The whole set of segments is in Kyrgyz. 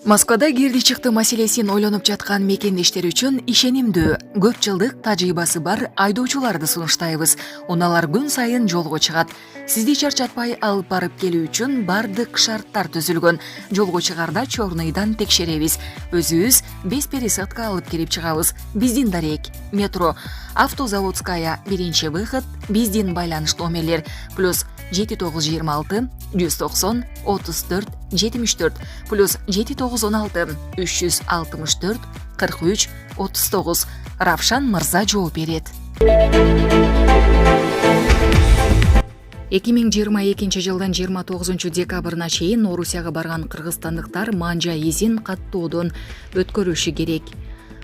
Москвада кирди чыкты маселесин ойлонуп жаткан мекендештер үчүн ишенимдүү, көп жылдык тажрыйбасы бар айдоочуларды сунуштайбыз. Унаалар күн сайын жолго чыгат. Сизди чарчатпай алып барып келүү үчүн бардык шарттар түзүлгөн. Жолго чыгарда чорныйдан текшеребиз. Өзүбүз без пересадка алып кирип чыгабыз. Биздин дарек, метро, автозаводская, биринчи выход, биздин байланыш номерлер плюс 7926 190 34 74 плюс 7916 364 43 39. Равшан мырза жооп берет. 2022 жылдын 29 декабрына чейин Орусияга барган кыргызстандыктар манжа изин каттоодон өткөрүшү керек.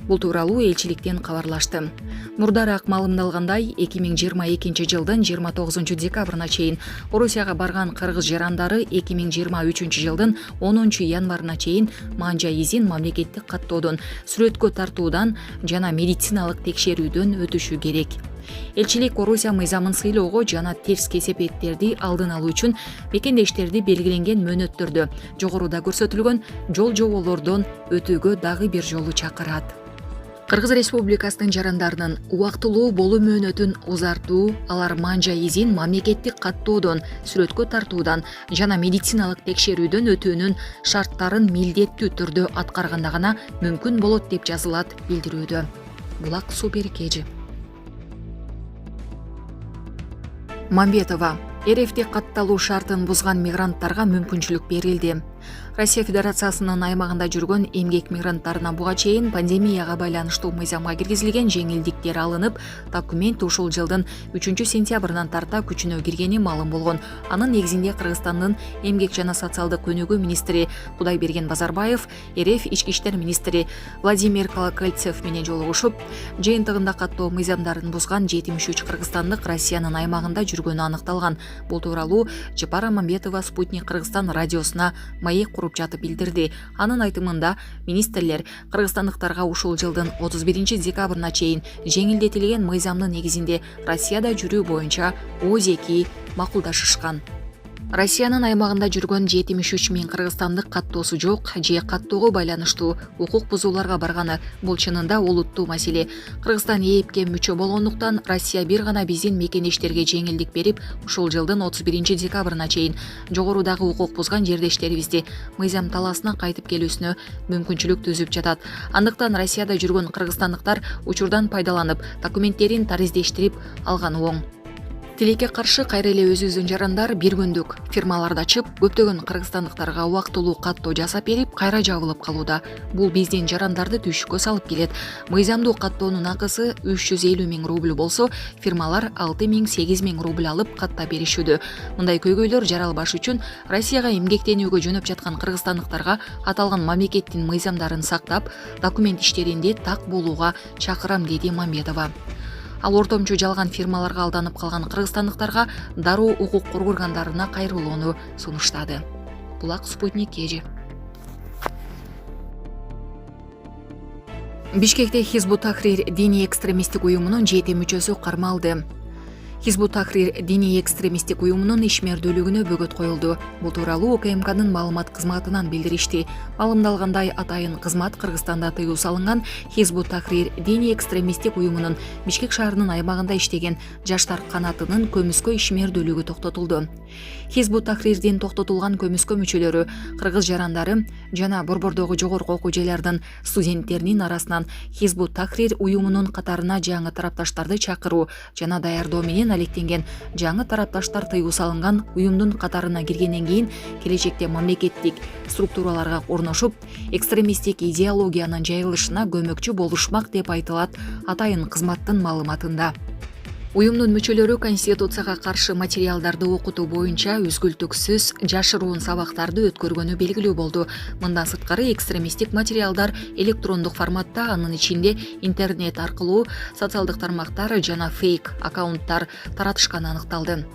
Бул тууралуу элчиликтен кабарлашты. Мурдараак маалымдалгандай, 2022 жылдын 29 декабрына чейин Орусияга барган кыргыз жарандары 2023 жылдын 10 январына чейин манжа изин мамлекеттик каттоодон, сүрөткө тартуудан жана медициналык текшерүүдөн өтүшү керек. Элчилик Орусия мыйзамын сыйлоого жана терс кесепеттерди алдын алуу үчүн мекендештерди белгиленген мөөнөттөрдө жогоруда көрсөтүлгөн жол жоболордон өтүүгө дагы бир жолу чакырат. Кыргыз Республикасынын жарандарынын убактылуу болуу мөөнөтүн узартуу, алар манжа изин мамлекеттик каттоодон, сүрөткө тартуудан жана медициналык текшерүүдөн өтүүнүн шарттарын милдеттүү түрдө аткарганда гана мүмкүн болот деп жазылат билдирүүдө. Булак Супер Кежи. Мамбетова. РФте катталуу шартын бузган мигранттарга мүмкүнчүлүк берилди. Россия Федерациясынын аймагында жүргөн эмгек мигранттарына буга чейин пандемияга байланыштуу мыйзамга киргизилген жеңилдиктер алынып, документ ушул жылдын 3 сентябрынан тарта күчүнө киргени маалым болгон. Анын негизинде Кыргызстандын эмгек жана социалдык өнүгүү министри Кудайберген Базарбаев, РФ ички иштер министри Владимир Колокольцев менен жолугушуп, жыйынтыгында каттоо мыйзамдарын бузган 73 кыргызстандык Россиянын аймагында жүргөнү аныкталган. Бул тууралуу Чапара Мамбетова Спутник Кыргызстан радиосуна маек куруп жатып билдирди. Анын айтымында, министрлер кыргызстандыктарга ушул жылдын 31 декабрына чейин жеңилдетилген мыйзамдын негизинде Россияда жүрүү боюнча ОЗЕКи макулдашышкан. Россиянын аймагында жүргөн 73 миң кыргызстандык каттоосу жок же каттоого байланыштуу укук бузууларга барганы бул чынында олуттуу маселе. Кыргызстан ээпке мүчө болгондуктан Россия бир гана биздин мекендештерге жеңилдик берип, ушул жылдын 31 декабрына чейин жогорудагы укук бузган жердештерибизди мыйзам талаасына кайтып келүүсүнө мүмкүнчүлүк түзүп жатат. Андыктан Россияда жүргөн кыргызстандыктар учурдан пайдаланып, документтерин тариздештирип алганы оң. Тилекке каршы кайра эле өзүбүздүн жарандар бир күндүк фирмаларды ачып, көптөгөн кыргызстандыктарга убактылуу каттоо жасап берип, кайра жабылып калууда. Бул биздин жарандарды түшүккө салып келет. Мыйзамдуу каттоонун акысы 350 миң рубль болсо, фирмалар 6 миң 8 миң рубль алып каттап беришүүдө. Мындай көйгөйлөр жаралбаш үчүн Россияга эмгектенүүгө жөнөп жаткан кыргызстандыктарга аталган мамлекеттин мыйзамдарын сактап, документ иштеринде так болууга чакырам, деди Мамбетова. Ал ортомчу жалган фирмаларга алданып калган кыргызстандыктарга дароо укук коргоргандарына кайрылууну сунуштады. Булак Спутник Кежи. Бишкекте Хизбут Тахрир диний экстремисттик уюмунун 7 мүчөсү кармалды. Хизбут Тахрир диний экстремисттик уюмунун ишмердүүлүгүнө бөгөт коюлду. Бул тууралуу УКМКнын маалымат кызматынан билдиришти. Маалымдалгандай, атайын кызмат Кыргызстанда тыюу салынган Хизбут Тахрир диний экстремисттик уюмунун Бишкек шаарынын аймагында иштеген жаштар канатынын көмүскө ишмердүүлүгү токтотулду. Хизбут Тахрирдин токтотулган көмүскө мүчөлөрү кыргыз жарандары жана Борбордогу жогорку окуу жайлардын студенттеринин арасынан Хизбут Тахрир уюмунун катарына жаңы тарапташтарды чакыруу жана даярдоо менен алектенген жаңы тарапташтар тыюу салынган уюмдун катарына киргенден кийин келечекте мамлекеттик структураларга орношуп, экстремисттик идеологиянын жайылышына көмөкчү болушмак деп айтылат атайын кызматтын маалыматында. Уюмдун мүчөлөрү Конституцияга каршы материалдарды окутуу боюнча үзгүлтүксүз жашыруун сабактарды өткөргөнү белгилүү болду. Мындан сырткары экстремисттик материалдар электрондук форматта, анын ичинде интернет аркылуу социалдык тармактар жана фейк аккаунттар таратышканы аныкталды.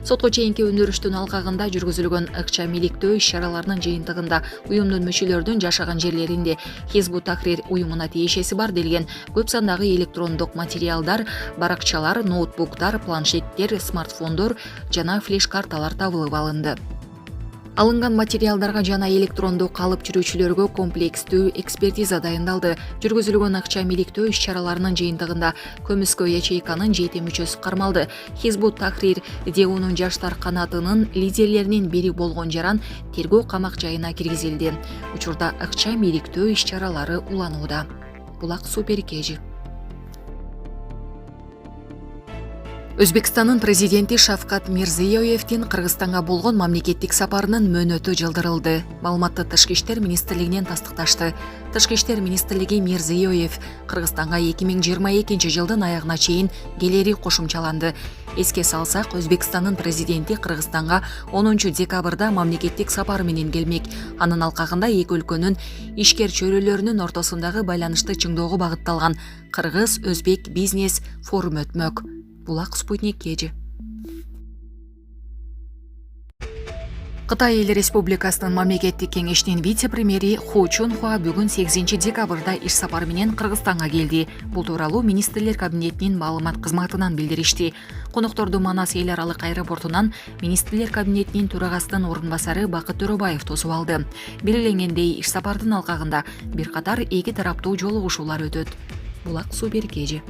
Сотко чейинки өндүрүштүн алкагында жүргүзүлгөн ыкчам иликтөө иш-чараларынын жыйынтыгында уюмдун мүчөлөрүнүн жашаган жерлеринде Хизбут Тахрир уюмуна тиешеси бар делген көп сандагы электрондук материалдар, баракчалар, ноутбуктар, планшеттер, смартфондор жана флеш карталар табылып алынды. Алынган материалдарга жана электрондуу калып жүрүүчүлөргө комплекстүү экспертиза дайындалды. Жүргүзүлгөн акча иликтөө иш-чараларынын жыйынтыгында көмүскө ячейканын 7 мүчөсү кармалды. Хизбут Тахрир ДУнун жаштар канатынын лидерлеринин бири болгон жаран тергөө камак жайына киргизилди. Учурда акча иликтөө иш-чаралары уланууда. Булак Суперкежи. Өзбекстандын президенти Шавкат Мирзиёевдин Кыргызстанга болгон мамлекеттик сапарынын мөөнөтү жылдырылды. Маалыматты Тышкы иштер министрлигинен тастыкташты. Тышкы иштер министрлиги Мирзиёев Кыргызстанга 2022 жылдын аягына чейин келери кошумчаланды. Эске салсак, Өзбекстандын президенти Кыргызстанга 10 декабрда мамлекеттик сапары менен келмек. Анын алкагында эки өлкөнүн ишкер чөйрөлөрүнүн ортосундагы байланышты чыңдоого багытталган Кыргыз-Өзбек бизнес форум өтмөк. Булак Спутник Кежи. Кытай Эл Республикасынын мамлекеттик кеңешинин вице-премьери Ху Чунхуа бүгүн 8 декабрда иш сапары менен Кыргызстанга келди. Бул тууралуу министрлер кабинетинин маалымат кызматынан билдиришти. Конокторду Манас эл аралык аэропортунан министрлер кабинетинин төрагасынын орун басары Бакыт Төрөбаев тосуп алды. Белгиленгендей, иш сапардын алкагында бир катар эки тараптуу жолугушуулар өтөт. Булак Суперкежи.